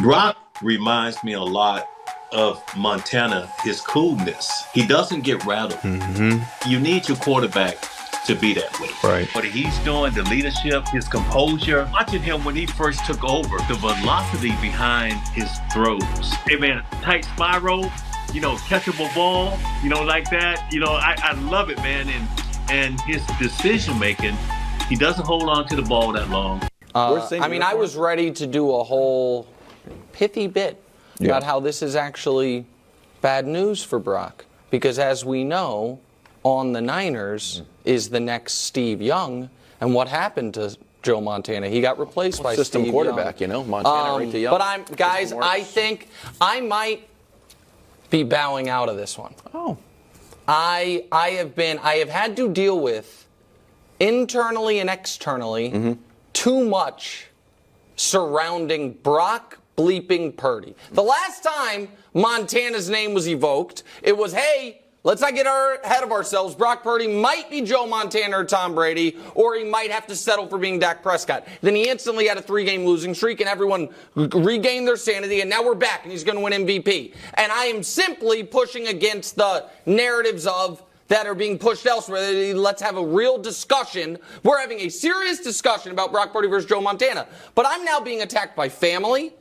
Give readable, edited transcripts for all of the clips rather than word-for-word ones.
Brock reminds me a lot of Montana, his coolness. He doesn't get rattled. You need your quarterback to be that way. Right. What he's doing, the leadership, his composure. Watching him when he first took over, the velocity behind his throws. Hey man, tight spiral, catchable ball, like that. I love it, man. And his decision making, he doesn't hold on to the ball that long. I was ready to do a whole pithy bit about how this is actually bad news for Brock. Because as we know, on the Niners is the next Steve Young. And what happened to Joe Montana? He got replaced by system Steve quarterback, Young. Montana right to Young. But I think I might be bowing out of this one. Oh. I have had to deal with internally and externally too much surrounding Brock bleeping Purdy. The last time Montana's name was evoked, it was, hey, let's not get ahead of ourselves. Brock Purdy might be Joe Montana or Tom Brady, or he might have to settle for being Dak Prescott. Then he instantly had a 3-game losing streak, and everyone regained their sanity, and now we're back, and he's going to win MVP. And I am simply pushing against the narratives that are being pushed elsewhere. Let's have a real discussion. We're having a serious discussion about Brock Purdy versus Joe Montana. But I'm now being attacked by family.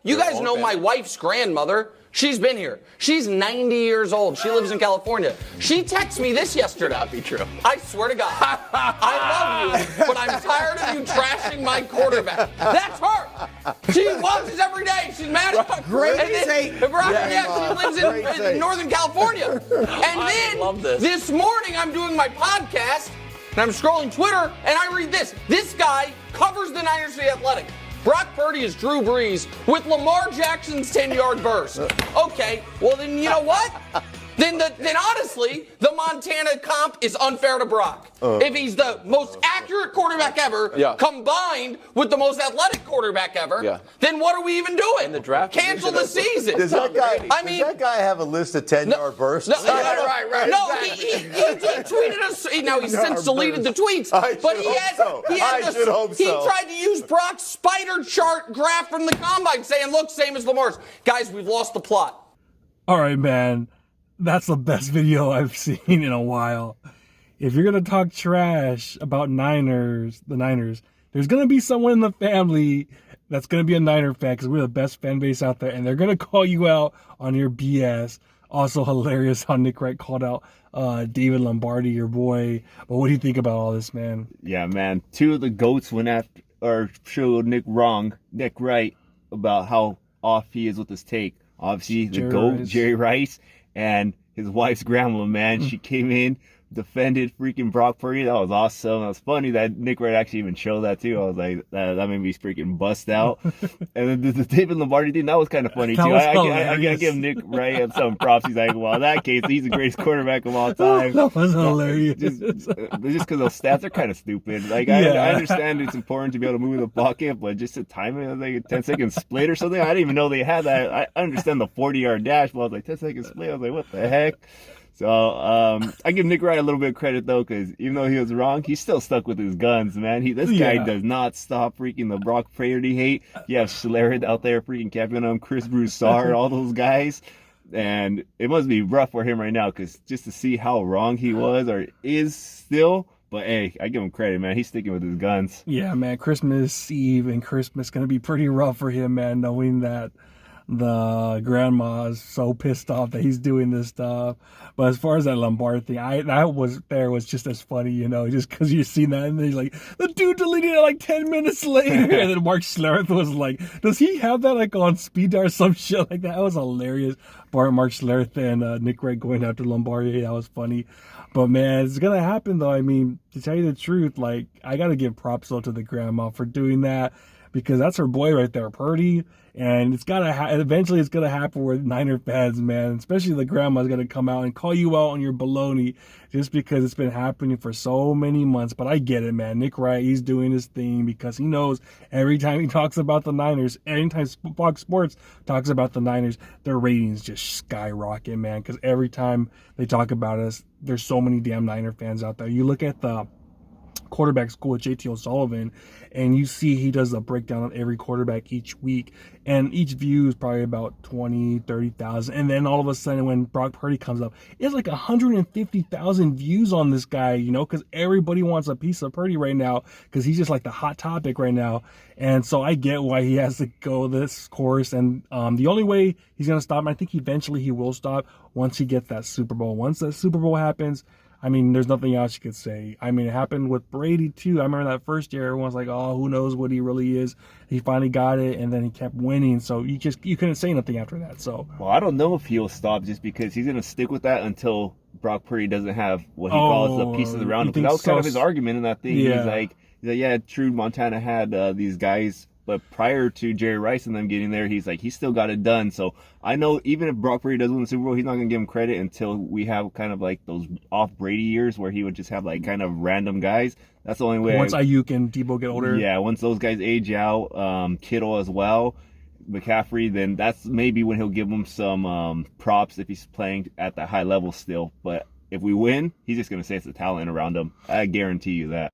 You guys know my wife's grandmother. She's been here. She's 90 years old. She lives in California. She texted me this yesterday. Could not be true. I swear to God. I love you, but I'm tired of you trashing my quarterback. That's her. She watches every day. She's mad at me. Great take. She lives in Northern California. And then this morning I'm doing my podcast, and I'm scrolling Twitter, and I read this. This guy covers the Niners for The Athletic. Brock Purdy is Drew Brees with Lamar Jackson's 10-yard burst. Okay, well then you know what? Then honestly, the Montana comp is unfair to Brock. If he's the most accurate quarterback ever, combined with the most athletic quarterback ever, then what are we even doing? In the draft, cancel the season. Does that guy have a list of 10-yard bursts? Right. No, he tweeted us. Now he's since deleted the tweets. But he tried to use Brock's spider chart graph from the combine, saying, "Look, same as Lamar's." Guys, we've lost the plot. All right, man. That's the best video I've seen in a while. If you're going to talk trash about the Niners, there's going to be someone in the family that's going to be a Niner fan because we're the best fan base out there, and they're going to call you out on your BS. Also hilarious how Nick Wright called out David Lombardi, your boy. But what do you think about all this, man? Yeah, man. 2 of the GOATs went after or showed Nick Wright, about how off he is with his take. Obviously, the GOAT, Jerry Rice, and his wife's grandma, man. She came in, defended freaking Brock Purdy. That was awesome. That was funny that Nick Wright actually even showed that, too. I was like, that made me freaking bust out. And then the David Lombardi thing, that was kind of funny, too. I gotta give Nick Wright some props. He's like, well, in that case, he's the greatest quarterback of all time. That was hilarious. Just because those stats are kind of stupid. Like, I understand it's important to be able to move the pocket, but just to time it, like a 10-second split or something, I didn't even know they had that. I understand the 40-yard dash, but I was like, 10-second split. I was like, what the heck? So I give Nick Wright a little bit of credit, though, because even though he was wrong, he's still stuck with his guns, man. This guy does not stop freaking the Brock Purdy hate. You have Schlereth out there freaking capping him, Chris Broussard, all those guys. And it must be rough for him right now, because just to see how wrong he was or is still. But, hey, I give him credit, man. He's sticking with his guns. Yeah, man. Christmas Eve and Christmas going to be pretty rough for him, man, knowing that the grandma's so pissed off that he's doing this stuff. But as far as that Lombard thing, was just as funny, just because you seen that, and then he's like, the dude deleted it like 10 minutes later, and then Mark Schlereth was like, does he have that like on speed dial or some shit like that? That was hilarious. Mark Schlereth and Nick Wright going after Lombardi, that was funny. But man, it's gonna happen though. I mean, to tell you the truth, like I gotta give props though to the grandma for doing that, because that's her boy right there, Purdy. And it's gotta eventually it's gonna happen with Niner fans, man. Especially the grandma's gonna come out and call you out on your baloney just because it's been happening for so many months. But I get it, man. Nick Wright, he's doing his thing because he knows every time he talks about the Niners, anytime Fox Sports talks about the Niners, their ratings just skyrocket, man. Because every time they talk about us, there's so many damn Niner fans out there. You look at the quarterback school with JT O'Sullivan, and you see he does a breakdown of every quarterback each week, and each view is probably about 20, 30,000. And then all of a sudden when Brock Purdy comes up, it's like 150,000 views on this guy, you know, because everybody wants a piece of Purdy right now because he's just like the hot topic right now. And so I get why he has to go this course. And the only way he's going to stop, and I think eventually he will stop once he gets that Super Bowl. Once that Super Bowl happens, I mean, there's nothing else you could say. I mean, it happened with Brady, too. I remember that first year, everyone's like, oh, who knows what he really is. He finally got it, and then he kept winning. So you couldn't say nothing after that. So, well, I don't know if he'll stop just because he's going to stick with that until Brock Purdy doesn't have what he calls the pieces around him. Because that was kind of his argument in that thing. Yeah. He's like, yeah, true, Montana had these guys, but prior to Jerry Rice and them getting there, he's like, he still got it done. So I know even if Brock Purdy does win the Super Bowl, he's not going to give him credit until we have kind of like those off Brady years where he would just have like kind of random guys. That's the only way. Once Ayuk and Debo get older. Yeah, once those guys age out, Kittle as well, McCaffrey, then that's maybe when he'll give him some props if he's playing at that high level still. But if we win, he's just going to say it's the talent around him. I guarantee you that.